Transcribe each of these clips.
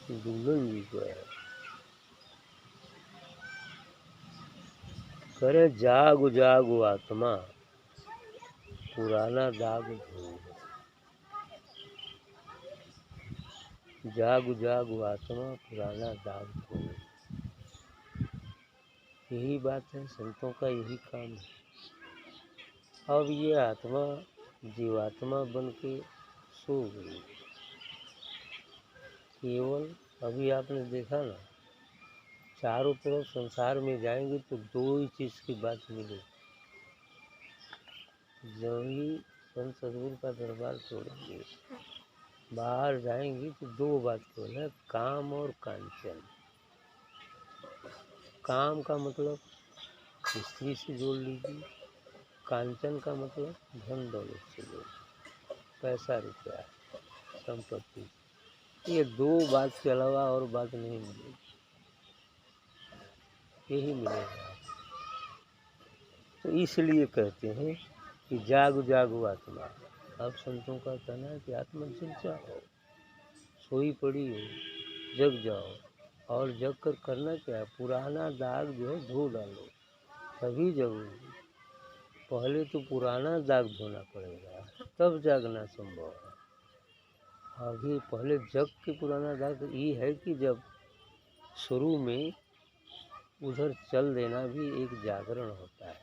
दुल्हन जी को है, करे जागो जागो आत्मा पुराना दाग धो। जागो जागो आत्मा पुराना दाग धो। यही बात है, संतों का यही काम है। अब ये आत्मा जीवात्मा बन के सो गई। केवल अभी आपने देखा ना, चारों तरफ संसार में जाएंगे तो दो ही चीज़ की बात मिलेगी। जब ही संत सदगुरु का दरबार छोड़ेंगे, बाहर जाएंगे तो दो बात केवल है, काम और कांचन। काम का मतलब स्त्री से जोड़ लीजिए, कांचन का मतलब धन दौलत से जोड़ लीजिए, पैसा रुपया संपत्ति। ये दो बात के अलावा और बात नहीं मिलेगी, यही मिलेगा। तो इसलिए कहते हैं कि जागो जागो आत्मा। अब संतों का कहना है कि आत्मा जग जाओ, सोई पड़ी हो, जग जाओ। और जग कर करना क्या है, पुराना दाग जो है धो डालो, तभी जगोगे। पहले तो पुराना दाग धोना पड़ेगा, तब जागना संभव है। अभी पहले जग के पुराना दाग ये है कि जब शुरू में उधर चल देना भी एक जागरण होता है,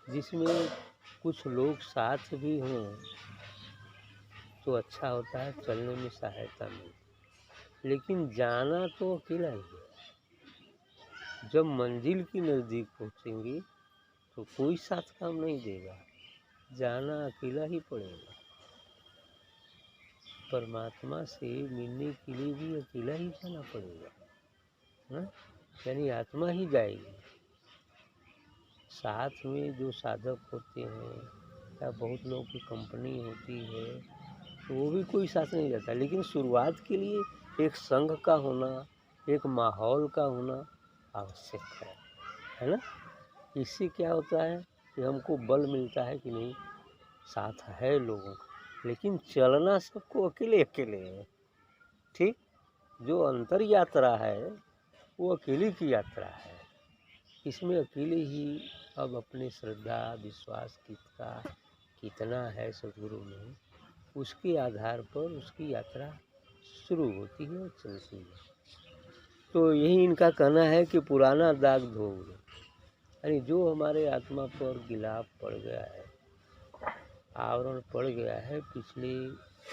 जिसमें कुछ लोग साथ भी हों तो अच्छा होता है, चलने में सहायता मिलती। लेकिन जाना तो अकेला ही है। जब मंजिल के नज़दीक पहुँचेंगे तो कोई साथ काम नहीं देगा, जाना अकेला ही पड़ेगा। परमात्मा से मिलने के लिए भी अकेला ही जाना पड़ेगा ना, यानी आत्मा ही जाएगी। साथ में जो साधक होते हैं या बहुत लोगों की कंपनी होती है तो वो भी कोई साथ नहीं जाता, लेकिन शुरुआत के लिए एक संघ का होना, एक माहौल का होना आवश्यक है ना। इससे क्या होता है कि हमको बल मिलता है कि नहीं, साथ है लोगों का। लेकिन चलना सबको अकेले अकेले है, ठीक। जो अंतर यात्रा है वो अकेले की यात्रा है। इसमें अकेले ही अब अपने श्रद्धा विश्वास कितना है सदगुरु में, उसके आधार पर उसकी यात्रा शुरू होती है और चलती है। तो यही इनका कहना है कि पुराना दाग धोओगे, यानी जो हमारे आत्मा पर गिलाफ पड़ गया है, आवरण पड़ गया है पिछले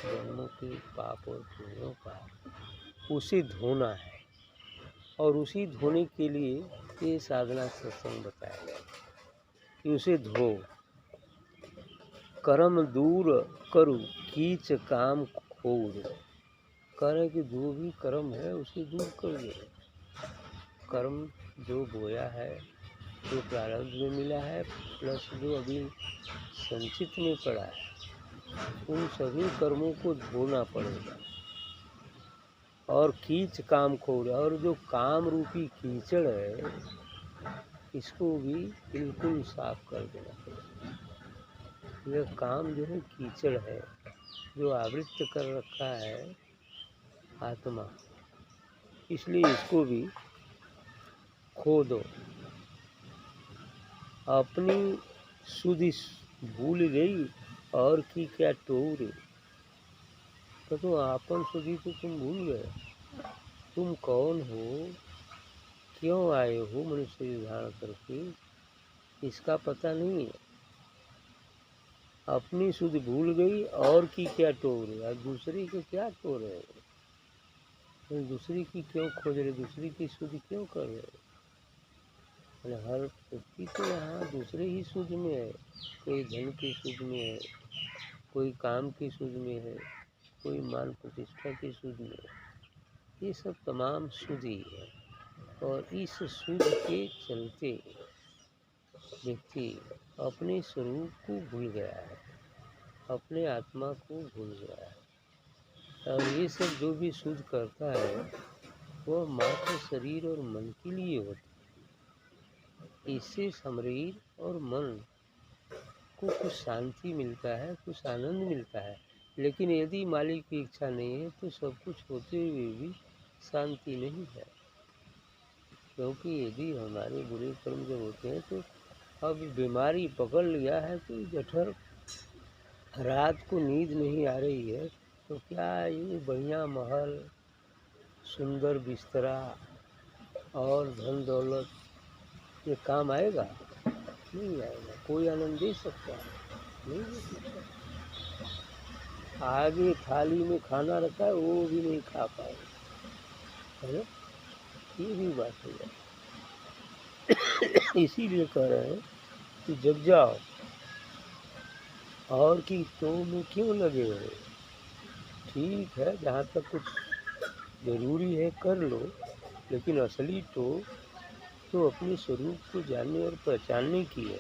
जन्मों के पाप और पुण्यों का, उसे धोना है। और उसी धोने के लिए ये साधना सत्संग बताया गया कि उसे धो। कर्म दूर करू कीच काम खोर। कह रहे कि जो भी कर्म है उसे दूर कर दो। कर्म जो बोया है, जो प्रारब्ध में मिला है, प्लस जो अभी संचित में पड़ा है, उन सभी कर्मों को धोना पड़ेगा। और कीच काम खोर, और जो काम रूपी कीचड़ है इसको भी बिल्कुल साफ कर देना पड़ेगा। यह काम जो है कीचड़ है, जो आवृत कर रखा है आत्मा, इसलिए इसको भी खो दो। अपनी सुधि भूल गई और की क्या टोरे। तो तुम आपन सुधि तो तुम भूल गए, तुम कौन हो, क्यों आए हो मनुष्य धारण करके, इसका पता नहीं है। अपनी सुध भूल गई और की क्या टोर है, दूसरी को क्या टोर है, तो दूसरी की क्यों खोज रहे, दूसरी की सुध क्यों कर रहे। हर व्यक्ति तो यहाँ दूसरे ही सुध में है, कोई धन की सुध में है, कोई काम की सुध में है, कोई मान प्रतिष्ठा की सुध में है। ये सब तमाम सुध ही है। और इस सुध के चलते व्यक्ति अपने स्वरूप को भूल गया है, अपने आत्मा को भूल गया है। और ये सब जो भी शुद्ध करता है वह मात्र शरीर और मन के लिए होता है। इससे शरीर और मन को कुछ शांति मिलता है, कुछ आनंद मिलता है, लेकिन यदि मालिक की इच्छा नहीं है तो सब कुछ होते हुए भी शांति नहीं है। क्योंकि यदि हमारे बुरे कर्म जब होते हैं तो अब बीमारी पकड़ लिया है तो जठर रात को नींद नहीं आ रही है तो क्या ये बढ़िया महल, सुंदर बिस्तरा और धन दौलत ये काम आएगा? नहीं आएगा। कोई आनंद दे सकता है? नहीं दे सकता। आगे थाली में खाना रखा है वो भी नहीं खा पाएगा, है ना? ये भी बात हो जाए। इसीलिए कह रहे हैं कि जग जाओ और कि तो में क्यों लगे हो। ठीक है, जहाँ तक कुछ ज़रूरी है कर लो, लेकिन असली तो अपने स्वरूप को जानने और पहचानने की है।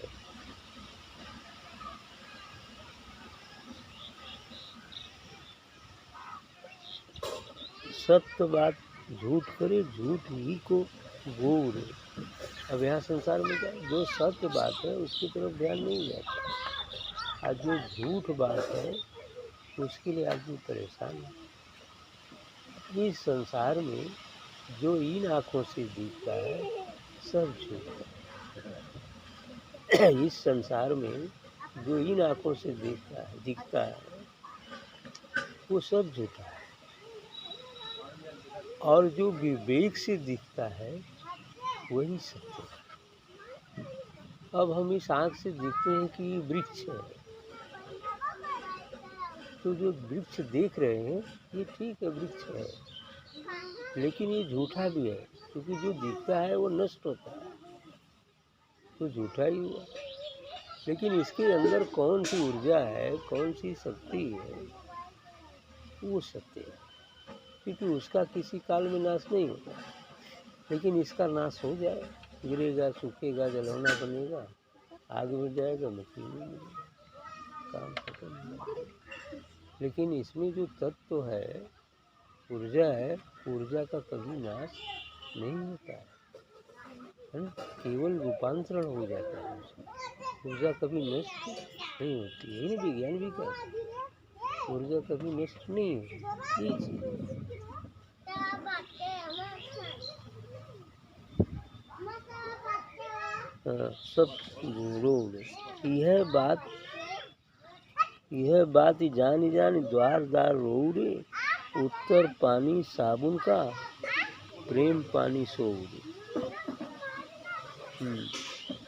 सत्य बात झूठ करे, झूठ ही को गो उड़े। अब यहाँ संसार में क्या जो सत्य बात है उसकी तरफ ध्यान नहीं जाता, और जो झूठ बात है उसके लिए आदमी परेशान है। इस संसार में जो इन आँखों से दिखता है सब झूठ है। इस संसार में जो इन आँखों से दिखता है वो सब झूठा है, और जो विवेक से दिखता है वही सत्य है। अब हम इस आँख से देखते हैं कि वृक्ष है, तो जो वृक्ष देख रहे हैं ये ठीक है, वृक्ष है, लेकिन ये झूठा भी है, क्योंकि जो दिखता है वो नष्ट होता है, तो झूठा ही हुआ। लेकिन इसके अंदर कौन सी ऊर्जा है, कौन सी शक्ति है, वो सत्य है, क्योंकि उसका किसी काल में नाश नहीं होता। लेकिन इसका नाश हो जाए, गिरेगा, सूखेगा, जलौना बनेगा, आग में जाएगा, मिट्टी में मिलेगा, काम खत्म हो जाएगा। लेकिन इसमें जो तत्व है, ऊर्जा है, ऊर्जा का कभी नाश नहीं होता है ना? केवल रूपांतरण हो जाता है उसमें। ऊर्जा कभी नष्ट नहीं होती है। ये विज्ञान भी कहता है ऊर्जा कभी नष्ट नहीं होती। ये चीज़ सब रोग। यह बात जान द्वार द्वार रोड़े, उत्तर पानी साबुन का, प्रेम पानी सोड़े।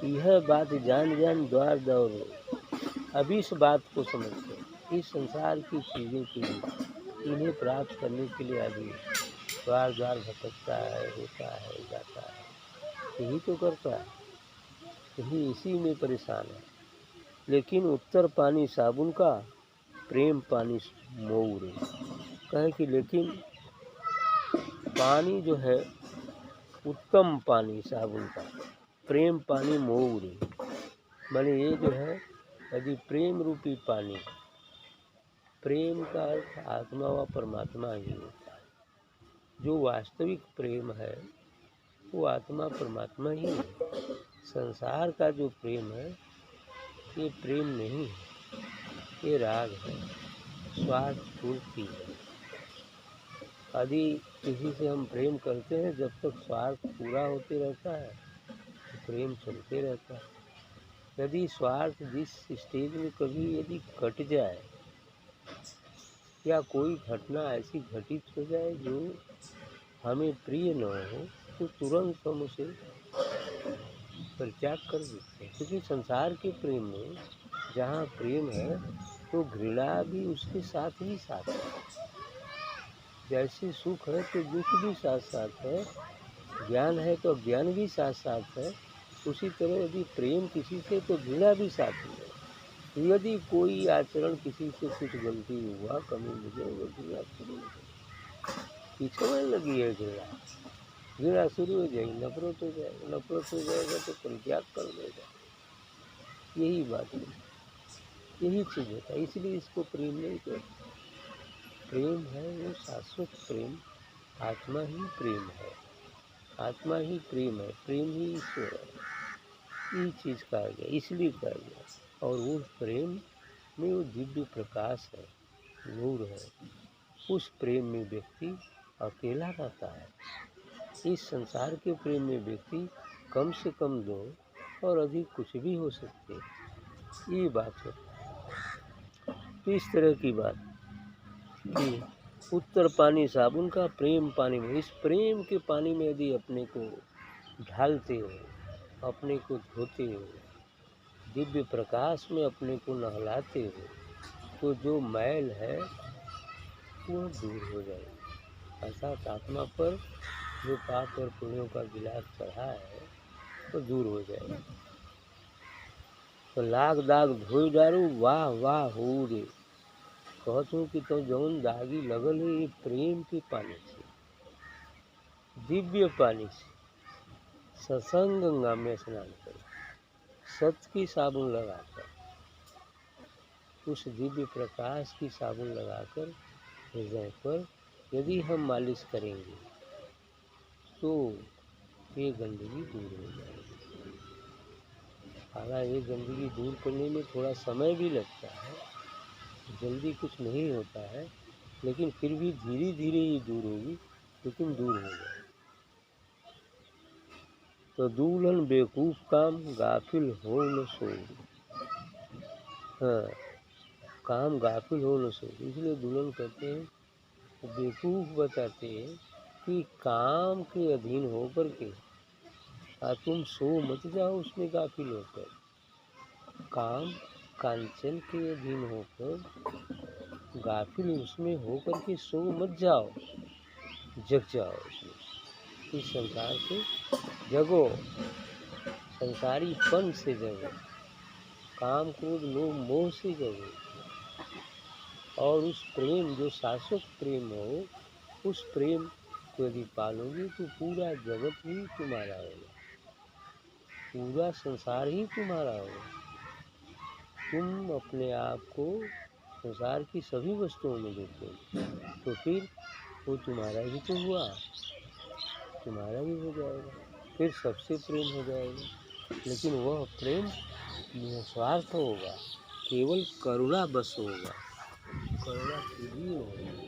यह बात जान द्वार द्वार रोड़े। अब इस बात को समझते, इस संसार की चीज़ों के लिए, इन्हें प्राप्त करने के लिए आदमी द्वार द्वार भटकता है, होता है, जाता है, यही तो करता है, यही इसी में परेशान है। लेकिन उत्तर पानी साबुन का, प्रेम पानी मऊ रे। कहे कि लेकिन पानी जो है उत्तम पानी साबुन का, प्रेम पानी मऊ रे, माने ये जो है यदि प्रेम रूपी पानी, प्रेम का अर्थ आत्मा व परमात्मा ही होता है। जो वास्तविक प्रेम है वो आत्मा परमात्मा ही है। संसार का जो प्रेम है ये प्रेम नहीं है, ये राग है, स्वार्थ पूर्ति है। यदि किसी से हम प्रेम करते हैं, जब तक स्वार्थ पूरा होते रहता है तो प्रेम चलते रहता है। यदि स्वार्थ जिस स्टेज में कभी यदि कट जाए, या कोई घटना ऐसी घटित हो जाए जो हमें प्रिय न हो, तो तुरंत हम उसे परित्याग कर देते हैं। क्योंकि संसार के प्रेम में जहाँ प्रेम है तो घृणा भी उसके साथ ही साथ है। जैसे सुख है तो दुख भी साथ साथ है, ज्ञान है तो अज्ञान भी साथ साथ है, उसी तरह यदि प्रेम किसी से तो घृणा भी साथ ही है। यदि कोई आचरण किसी से कुछ गलती हुआ, कमी मुझे वो घृणा शुरू हो जाए, पीछे में लगी है घृणा शुरू हो जाएगी, नफरत हो जाएगा, नफरत हो जाएगा तो परित्याग कर देगा। यही बात है, यही चीज़ होता है। इसलिए इसको प्रेम नहीं कहते। प्रेम है वो शाश्वत प्रेम, आत्मा ही प्रेम है, आत्मा ही प्रेम है, प्रेम ही ईश्वर है। ये चीज़ कहा गया, इसलिए कहा गया। और वो प्रेम में वो दिव्य प्रकाश है, नूर है, उस प्रेम में व्यक्ति अकेला रहता है। इस संसार के प्रेम में व्यक्ति कम से कम दो और अधिक कुछ भी हो सकते, ये बात है। तो इस तरह की बात कि उत्तर पानी साबुन का, प्रेम पानी में, इस प्रेम के पानी में यदि अपने को ढालते हो, अपने को धोते हो, दिव्य प्रकाश में अपने को नहलाते हो, तो जो मैल है वो दूर हो जाएगी। अर्थात आत्मा पर जो पाप और पुण्यों का गिलास चढ़ा है वो दूर हो जाएगा। तो लाख दाग धोई डारू, वाह वाह हो रे। कहत हूँ कि तो जौन दागी लगल है ये प्रेम के पानी से, दिव्य पानी से, सत्संग गंगा में स्नान करो, सत्य की साबुन लगाकर, उस दिव्य प्रकाश की साबुन लगाकर हृदय पर यदि हम मालिश करेंगे तो ये गंदगी दूर हो जाएगी। हालांकि ये गंदगी दूर करने में थोड़ा समय भी लगता है, जल्दी कुछ नहीं होता है, लेकिन फिर भी धीरे धीरे ही दूर होगी, लेकिन दूर हो जाएगी। तो दुल्हन बेवकूफ़ काम, गाफिल हो न सो। हाँ, काम गाफिल हो न सो, इसलिए दुल्हन कहते हैं, बेवकूफ़ बताते हैं कि काम के अधीन होकर के तुम सो मत जाओ उसमें गाफिल होकर। काम कांचन के अधीन होकर गाफिल उसमें होकर के सो मत जाओ, जग जाओ उसमें। इस संसार से जगो, संसारी पन से जगो, काम क्रोध लोभ मोह से जगो, और उस प्रेम जो शाश्वत प्रेम हो, उस प्रेम को यदि पालोगे तो पूरा जगत ही तुम्हारा होगा, पूरा संसार ही तुम्हारा होगा। तुम अपने आप को संसार की सभी वस्तुओं में देखोगे तो फिर वो तुम्हारा ही तो हुआ, तुम्हारा भी हो जाएगा, फिर सबसे प्रेम हो जाएगा। लेकिन वह प्रेम निस्वार्थ होगा, केवल करुणा बस होगा, करुणा की भी होगी।